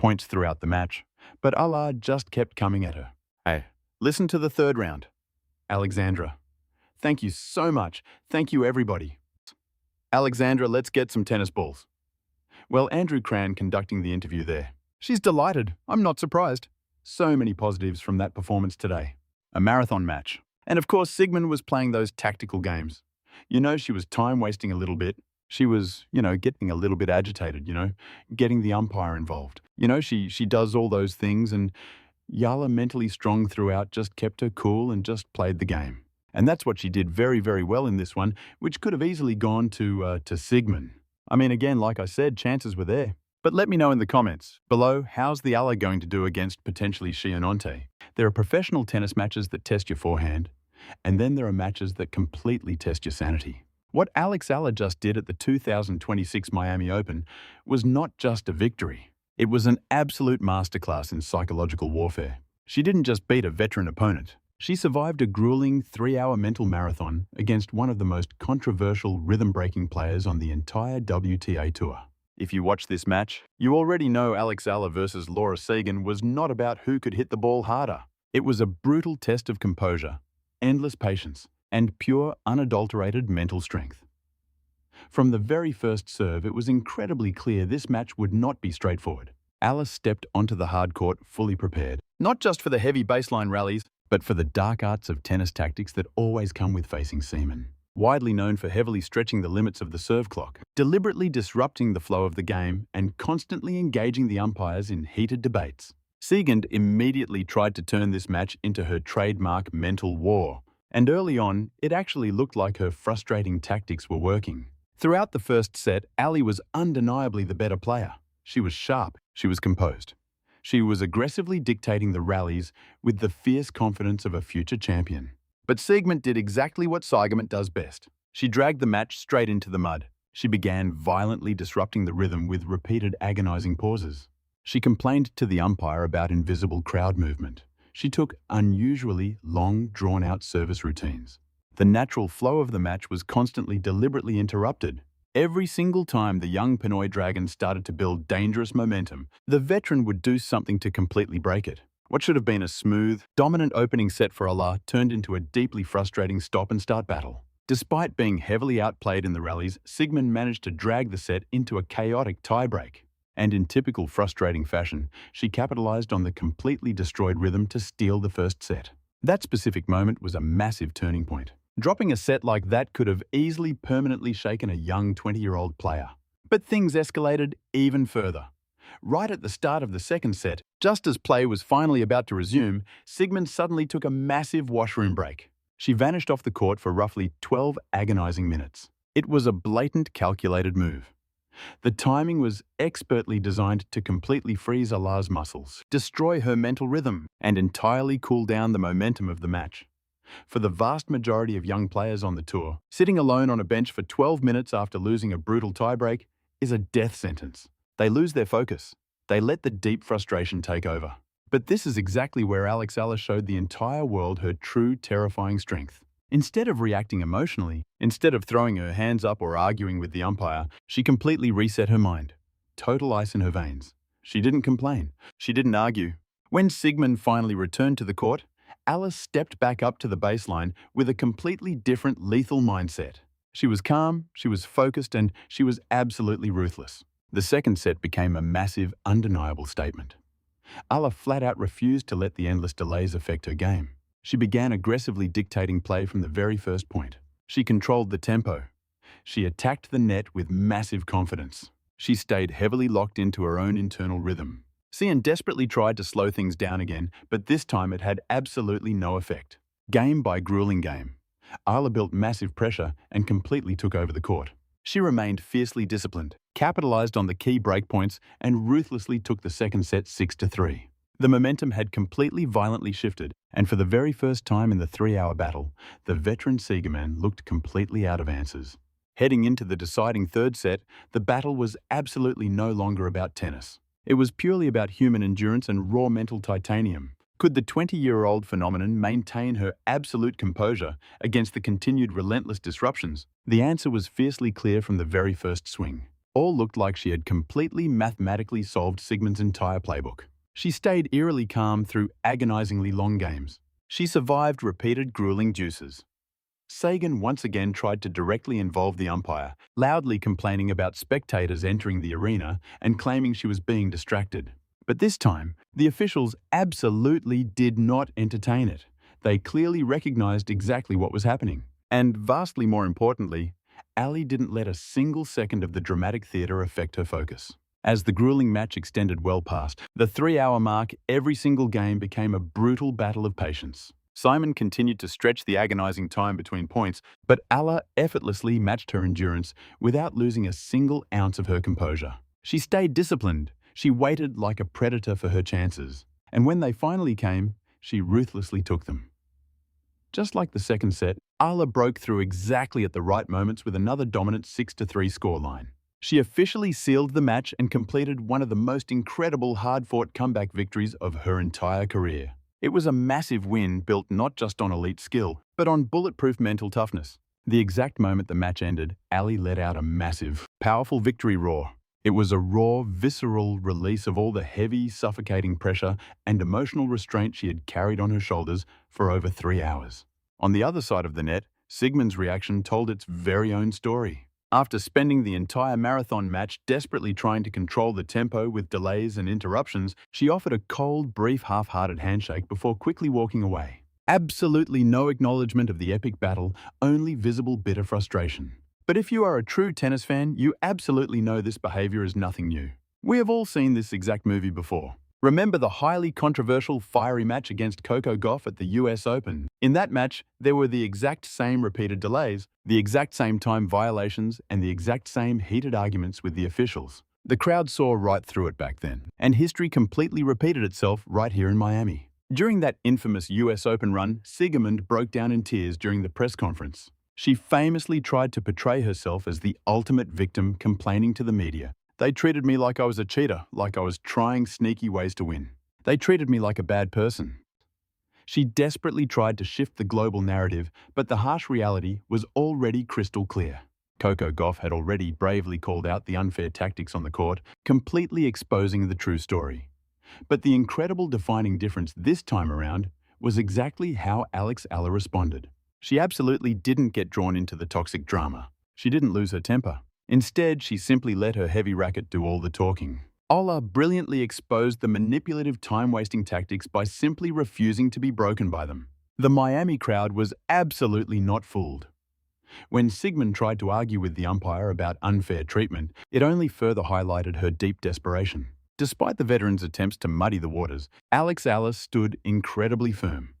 points throughout the match, but Eala just kept coming at her. Hey, listen to the third round. Alexandra. Thank you so much. Thank you, everybody. Alexandra, let's get some tennis balls. Well, Andrew Cran conducting the interview there. She's delighted. I'm not surprised. So many positives from that performance today. A marathon match. And of course, Siegemund was playing those tactical games. You know, she was time-wasting a little bit. She was, getting a little bit agitated, getting the umpire involved. She does all those things, and Eala, mentally strong throughout, just kept her cool and just played the game. And that's what she did very, very well in this one, which could have easily gone to Siegemund. I mean, again, like I said, chances were there. But let me know in the comments below, how's the Eala going to do against potentially Siegemund? There are professional tennis matches that test your forehand, and then there are matches that completely test your sanity. What Eala just did at the 2026 Miami Open was not just a victory. It was an absolute masterclass in psychological warfare. She didn't just beat a veteran opponent. She survived a grueling 3-hour mental marathon against one of the most controversial rhythm-breaking players on the entire WTA Tour. If you watch this match, you already know Eala versus Laura Siegemund was not about who could hit the ball harder. It was a brutal test of composure, endless patience, and pure, unadulterated mental strength. From the very first serve, it was incredibly clear this match would not be straightforward. Eala stepped onto the hard court fully prepared, not just for the heavy baseline rallies, but for the dark arts of tennis tactics that always come with facing Siegemund. Widely known for heavily stretching the limits of the serve clock, deliberately disrupting the flow of the game, and constantly engaging the umpires in heated debates. Siegemund immediately tried to turn this match into her trademark mental war. And early on, it actually looked like her frustrating tactics were working. Throughout the first set, Eala was undeniably the better player. She was sharp, she was composed. She was aggressively dictating the rallies with the fierce confidence of a future champion. But Siegemund did exactly what Siegemund does best. She dragged the match straight into the mud. She began violently disrupting the rhythm with repeated agonizing pauses. She complained to the umpire about invisible crowd movement. She took unusually long, drawn-out service routines. The natural flow of the match was constantly deliberately interrupted. Every single time the young Pinoy Dragon started to build dangerous momentum, the veteran would do something to completely break it. What should have been a smooth, dominant opening set for Eala turned into a deeply frustrating stop-and-start battle. Despite being heavily outplayed in the rallies, Siegemund managed to drag the set into a chaotic tiebreak. And in typical frustrating fashion, she capitalized on the completely destroyed rhythm to steal the first set. That specific moment was a massive turning point. Dropping a set like that could have easily permanently shaken a young 20-year-old player. But things escalated even further. Right at the start of the second set, just as play was finally about to resume, Siegemund suddenly took a massive washroom break. She vanished off the court for roughly 12 agonizing minutes. It was a blatant, calculated move. The timing was expertly designed to completely freeze Eala's muscles, destroy her mental rhythm, and entirely cool down the momentum of the match. For the vast majority of young players on the tour, sitting alone on a bench for 12 minutes after losing a brutal tiebreak is a death sentence. They lose their focus. They let the deep frustration take over. But this is exactly where Eala showed the entire world her true, terrifying strength. Instead of reacting emotionally, instead of throwing her hands up or arguing with the umpire, she completely reset her mind. Total ice in her veins. She didn't complain. She didn't argue. When Siegemund finally returned to the court, Eala stepped back up to the baseline with a completely different lethal mindset. She was calm, she was focused, and she was absolutely ruthless. The second set became a massive, undeniable statement. Eala flat out refused to let the endless delays affect her game. She began aggressively dictating play from the very first point. She controlled the tempo. She attacked the net with massive confidence. She stayed heavily locked into her own internal rhythm. Siegemund desperately tried to slow things down again, but this time it had absolutely no effect. Game by grueling game. Eala built massive pressure and completely took over the court. She remained fiercely disciplined, capitalized on the key breakpoints, and ruthlessly took the second set 6-3. The momentum had completely violently shifted, and for the very first time in the 3-hour battle, the veteran Siegemund looked completely out of answers. Heading into the deciding third set, the battle was absolutely no longer about tennis. It was purely about human endurance and raw mental titanium. Could the 20-year-old phenomenon maintain her absolute composure against the continued relentless disruptions? The answer was fiercely clear from the very first swing. all looked like she had completely mathematically solved Siegemund's entire playbook. She stayed eerily calm through agonizingly long games. She survived repeated grueling deuces. Sagan once again tried to directly involve the umpire, loudly complaining about spectators entering the arena and claiming she was being distracted. But this time, the officials absolutely did not entertain it. They clearly recognized exactly what was happening. And vastly more importantly, Ali didn't let a single second of the dramatic theatre affect her focus. As the grueling match extended well past the 3-hour mark, every single game became a brutal battle of patience. Simon continued to stretch the agonizing time between points, but Eala effortlessly matched her endurance without losing a single ounce of her composure. She stayed disciplined. She waited like a predator for her chances. And when they finally came, she ruthlessly took them. Just like the second set, Eala broke through exactly at the right moments with another dominant 6-3 scoreline. She officially sealed the match and completed one of the most incredible hard-fought comeback victories of her entire career. It was a massive win built not just on elite skill, but on bulletproof mental toughness. The exact moment the match ended, Ali let out a massive, powerful victory roar. It was a raw, visceral release of all the heavy, suffocating pressure and emotional restraint she had carried on her shoulders for over 3 hours. On the other side of the net, Siegemund's reaction told its very own story. After spending the entire marathon match desperately trying to control the tempo with delays and interruptions, she offered a cold, brief, half-hearted handshake before quickly walking away. Absolutely no acknowledgement of the epic battle, only visible bitter frustration. But if you are a true tennis fan, you absolutely know this behavior is nothing new. We have all seen this exact movie before. Remember the highly controversial, fiery match against Coco Gauff at the US Open? In that match, there were the exact same repeated delays, the exact same time violations, and the exact same heated arguments with the officials. The crowd saw right through it back then, and history completely repeated itself right here in Miami. During that infamous US Open run, Siegemund broke down in tears during the press conference. She famously tried to portray herself as the ultimate victim, complaining to the media. They treated me like I was a cheater, like I was trying sneaky ways to win. They treated me like a bad person. She desperately tried to shift the global narrative, but the harsh reality was already crystal clear. Coco Gauff had already bravely called out the unfair tactics on the court, completely exposing the true story. But the incredible defining difference this time around was exactly how Eala responded. She absolutely didn't get drawn into the toxic drama. She didn't lose her temper. Instead, she simply let her heavy racket do all the talking. Eala brilliantly exposed the manipulative time-wasting tactics by simply refusing to be broken by them. The Miami crowd was absolutely not fooled. When Siegemund tried to argue with the umpire about unfair treatment, it only further highlighted her deep desperation. Despite the veteran's attempts to muddy the waters, Eala stood incredibly firm.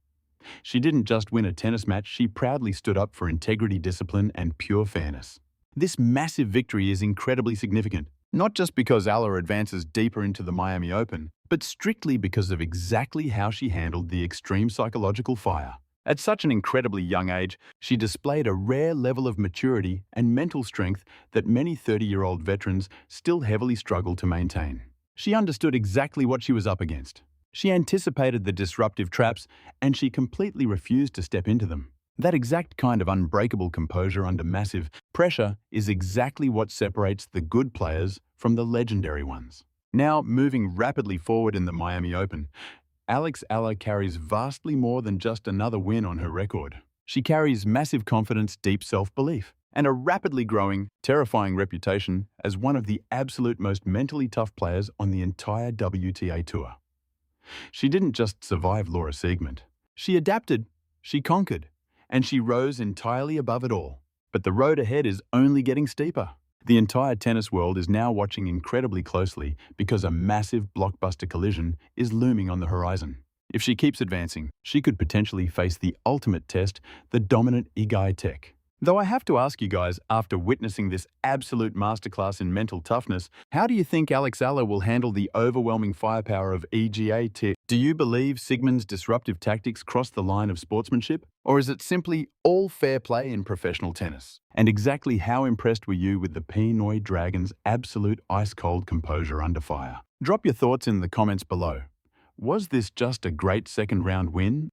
She didn't just win a tennis match, she proudly stood up for integrity, discipline, and pure fairness. This massive victory is incredibly significant, not just because Eala advances deeper into the Miami Open, but strictly because of exactly how she handled the extreme psychological fire. At such an incredibly young age, she displayed a rare level of maturity and mental strength that many 30-year-old veterans still heavily struggle to maintain. She understood exactly what she was up against. She anticipated the disruptive traps, and she completely refused to step into them. That exact kind of unbreakable composure under massive pressure is exactly what separates the good players from the legendary ones. Now, moving rapidly forward in the Miami Open, Eala carries vastly more than just another win on her record. She carries massive confidence, deep self-belief, and a rapidly growing, terrifying reputation as one of the absolute most mentally tough players on the entire WTA Tour. She didn't just survive Laura Siegemund. She adapted, she conquered, and she rose entirely above it all. But the road ahead is only getting steeper. The entire tennis world is now watching incredibly closely because a massive blockbuster collision is looming on the horizon. If she keeps advancing, she could potentially face the ultimate test, the dominant Igai Tech. Though I have to ask you guys, after witnessing this absolute masterclass in mental toughness, how do you think Eala will handle the overwhelming firepower of Igai Tech? Do you believe Siegemund's disruptive tactics cross the line of sportsmanship? Or is it simply all fair play in professional tennis? And exactly how impressed were you with the Pinoy Dragon's absolute ice-cold composure under fire? Drop your thoughts in the comments below. Was this just a great second-round win?